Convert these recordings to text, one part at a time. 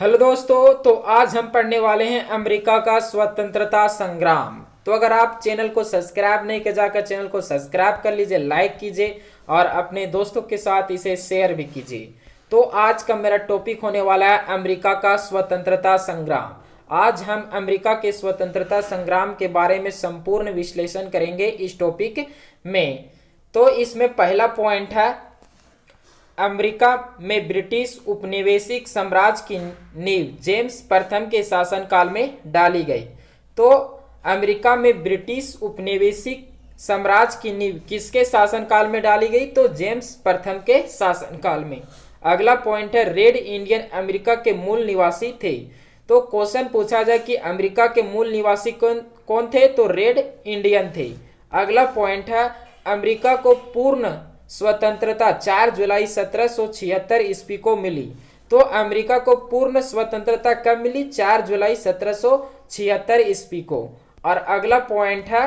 Hello दोस्तों, तो आज हम पढ़ने वाले हैं अमेरिका का स्वतंत्रता संग्राम। तो अगर आप चैनल को सब्सक्राइब नहीं किया जाकर चैनल को सब्सक्राइब कर लीजिए, लाइक कीजिए और अपने दोस्तों के साथ इसे शेयर भी कीजिए। तो आज का मेरा टॉपिक होने वाला है अमेरिका का स्वतंत्रता संग्राम। आज हम अमेरिका के स्वतंत्रता संग्राम के बारे में संपूर्ण विश्लेषण करेंगे इस टॉपिक में। तो इसमें पहला पॉइंट है, अमेरिका में ब्रिटिश उपनिवेशिक साम्राज्य की नींव जेम्स प्रथम के शासनकाल में डाली गई। तो अमेरिका में ब्रिटिश उपनिवेशिक साम्राज्य की नींव किसके शासनकाल में डाली गई? तो जेम्स प्रथम के शासनकाल में। अगला पॉइंट है, रेड इंडियन अमेरिका के मूल निवासी थे। तो क्वेश्चन पूछा जाए कि अमेरिका के मूल निवासी कौन कौन थे? तो रेड इंडियन थे। अगला पॉइंट है, अमेरिका को पूर्ण स्वतंत्रता 4 जुलाई 1776 ईस्वी को मिली। तो अमेरिका को पूर्ण स्वतंत्रता कब मिली? 4 जुलाई 1776 ईस्वी को। और अगला पॉइंट है,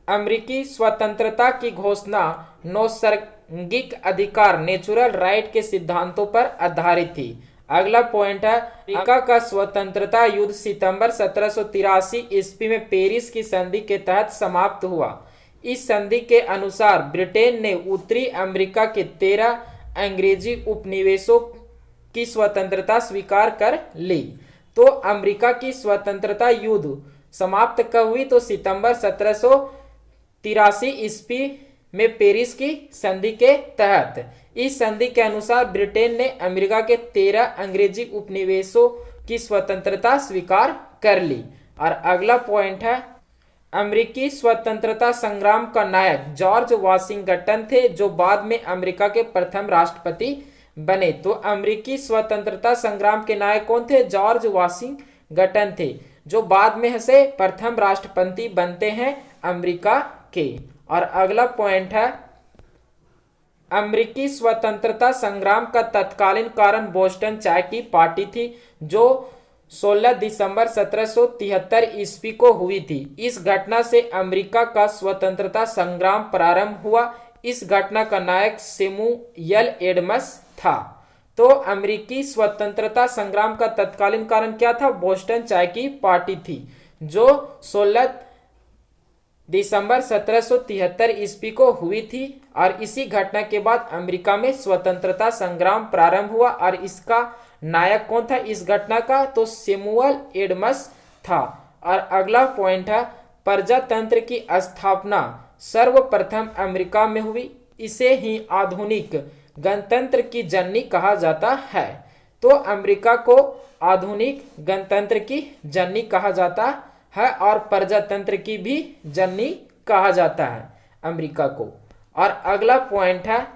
अमेरिकी स्वतंत्रता की घोषणा नैसर्गिक अधिकार नेचुरल राइट के सिद्धांतों पर आधारित थी। अगला पॉइंट है, अमेरिका का स्वतंत्रता युद्ध सितंबर 1783 ईस्वी में पेरिस की संधि के तहत समाप्त हुआ। इस संधि के अनुसार ब्रिटेन ने उत्तरी अमेरिका के 13 अंग्रेजी उपनिवेशों की स्वतंत्रता स्वीकार कर ली। तो अमेरिका की स्वतंत्रता युद्ध समाप्त कब हुई? तो सितंबर 1783 ईस्वी में पेरिस की संधि के तहत। इस संधि के अनुसार ब्रिटेन ने अमेरिका के 13 अंग्रेजी उपनिवेशों की स्वतंत्रता स्वीकार कर ली। और अगला पॉइंट है, अमेरिकी स्वतंत्रता संग्राम का नायक जॉर्ज वाशिंगटन थे, जो बाद में अमेरिका के प्रथम राष्ट्रपति बने। तो अमेरिकी स्वतंत्रता संग्राम के नायक कौन थे? जॉर्ज वाशिंगटन थे, जो बाद में से प्रथम राष्ट्रपति बनते हैं अमेरिका के। और अगला पॉइंट है, अमेरिकी स्वतंत्रता संग्राम का तत्कालीन कारण बोस्टन चाय की पार्टी थी, जो 16 दिसंबर 1773 ईस्वी को हुई थी। इस घटना से अमेरिका का स्वतंत्रता संग्राम प्रारंभ हुआ। इस घटना का नायक सैमुअल एडम्स था। तो अमेरिकी स्वतंत्रता संग्राम का तत्कालीन कारण क्या था? बोस्टन चाय की पार्टी थी, जो 16 दिसंबर 1773 ईस्वी को हुई थी। और इसी घटना के बाद अमेरिका में स्वतंत्रता संग्राम प्रारंभ हुआ। और इसका नायक कौन था इस घटना का? तो सैमुअल एडम्स था। और अगला पॉइंट है, प्रजातंत्र की स्थापना सर्वप्रथम अमेरिका में हुई। इसे ही आधुनिक गणतंत्र की जननी कहा जाता है। तो अमेरिका को आधुनिक गणतंत्र की जननी कहा जाता है और प्रजातंत्र की भी जननी कहा जाता है अमेरिका को। और अगला पॉइंट है,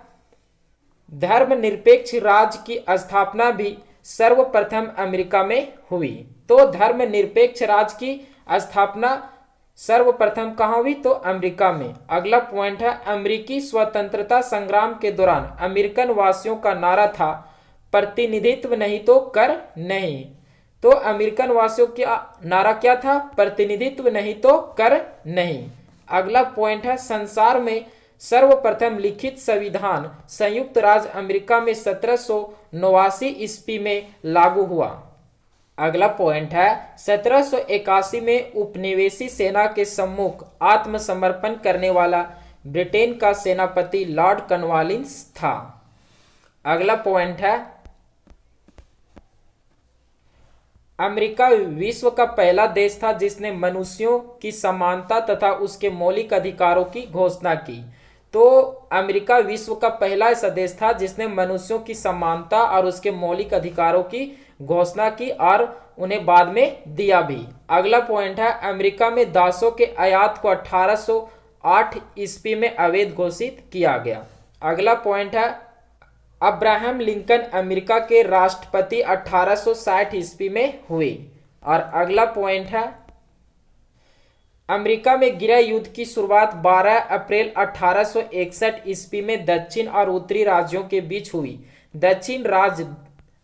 धर्मनिरपेक्ष राज्य की स्थापना भी सर्वप्रथम अमेरिका में हुई। तो धर्मनिरपेक्ष राज्य की स्थापना सर्वप्रथम कहाँ हुई? तो अमेरिका में। अगला पॉइंट है, अमेरिकी स्वतंत्रता संग्राम के दौरान अमेरिकन वासियों का नारा था, प्रतिनिधित्व नहीं तो कर नहीं। तो अमेरिकन वासियों का नारा क्या था? प्रतिनिधित्व नहीं तो कर नहीं। अगला पॉइंट है, संसार में सर्वप्रथम लिखित संविधान संयुक्त राज्य अमेरिका में 1789 ईस्वी में लागू हुआ। अगला पॉइंट है, 1781 में उपनिवेशी सेना के सम्मुख आत्मसमर्पण करने वाला ब्रिटेन का सेनापति लॉर्ड कॉर्नवालिस था। अगला पॉइंट है, अमेरिका विश्व का पहला देश था जिसने मनुष्यों की समानता तथा उसके मौलिक अधिकारों की घोषणा की। तो अमेरिका विश्व का पहला ऐसा देश था जिसने मनुष्यों की समानता और उसके मौलिक अधिकारों की घोषणा की और उन्हें बाद में दिया भी। अगला पॉइंट है, अमेरिका में दासों के आयात को 1808 ईस्वी में अवैध घोषित किया गया। अगला पॉइंट है, अब्राहम लिंकन अमेरिका के राष्ट्रपति 1860 ईस्वी में हुए। और अगला पॉइंट है, अमेरिका में गृह युद्ध की शुरुआत 12 अप्रैल 1861 ईस्वी में दक्षिण और उत्तरी राज्यों के बीच हुई। दक्षिण राज्य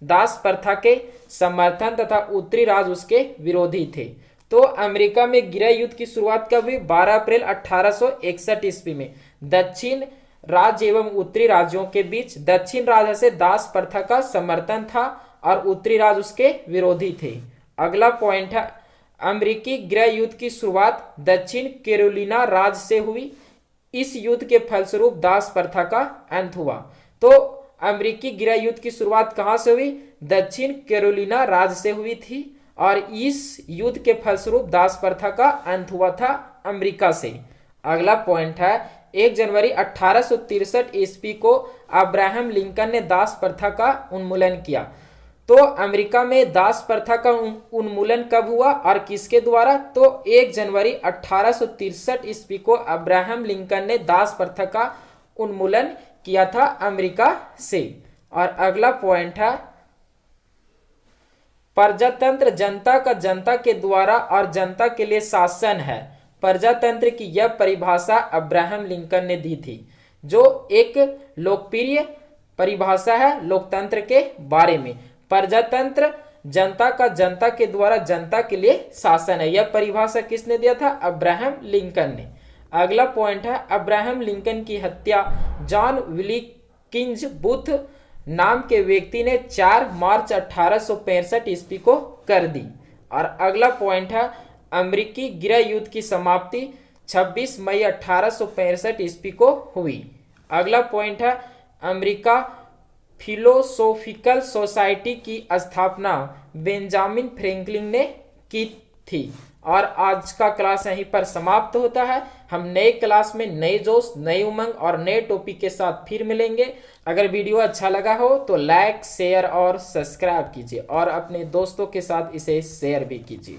दास प्रथा के समर्थन तथा उत्तरी राज्य उसके विरोधी थे। तो अमेरिका में गृह युद्ध की शुरुआत कब हुई? 12 अप्रैल 1861 ईस्वी में दक्षिण राज्य एवं उत्तरी राज्यों के बीच। दक्षिण राज्य से दास प्रथा का समर्थन था और उत्तरी राज्य उसके विरोधी थे। अगला पॉइंट है अमेरिकी गृह युद्ध की शुरुआत दक्षिण कैरोलिना राज्य से हुई। इस युद्ध के फलस्वरूप दास प्रथा का अंत हुआ। तो अमेरिकी गृह युद्ध की शुरुआत कहां से हुई? दक्षिण कैरोलिना राज्य से हुई थी और इस युद्ध के फलस्वरूप दास प्रथा का अंत हुआ था अमेरिका से। अगला पॉइंट है 1 जनवरी 1863 ईस्वी को अब्राहम लिंकन ने दास प्रथा का उन्मूलन किया। तो अमेरिका में दास प्रथा का उन्मूलन कब हुआ और किसके द्वारा? तो 1 जनवरी 1863 ईस्वी को अब्राहम लिंकन ने दास प्रथा का उन्मूलन किया था अमेरिका से। और अगला पॉइंट है प्रजातंत्र जनता का जनता के द्वारा और जनता के लिए शासन है। प्रजातंत्र की यह परिभाषा अब्राहम लिंकन ने दी थी, जो एक लोकप्रिय परिभाषा है लोकतंत्र के बारे में। प्रजातंत्र जनता का जनता के द्वारा जनता के लिए शासन है। यह परिभाषा किसने दिया था? अब्राहम लिंकन ने। अगला पॉइंट है अब्राहम लिंकन की हत्या जॉन विल्किंस बूथ नाम के व्यक्ति ने 4 मार्च 1865 ईस्वी को कर दी। और अगला पॉइंट है अमेरिकी गृह युद्ध की समाप्ति 26 मई 1865 ईस्वी को हुई। अगला पॉइंट है अमेरिका फिलोसोफिकल सोसाइटी की स्थापना बेंजामिन फ्रैंकलिन ने की थी। और आज का क्लास यहीं पर समाप्त होता है। हम नए क्लास में नए जोश, नई उमंग और नए टॉपिक के साथ फिर मिलेंगे। अगर वीडियो अच्छा लगा हो तो लाइक, शेयर और सब्सक्राइब कीजिए और अपने दोस्तों के साथ इसे शेयर भी कीजिए।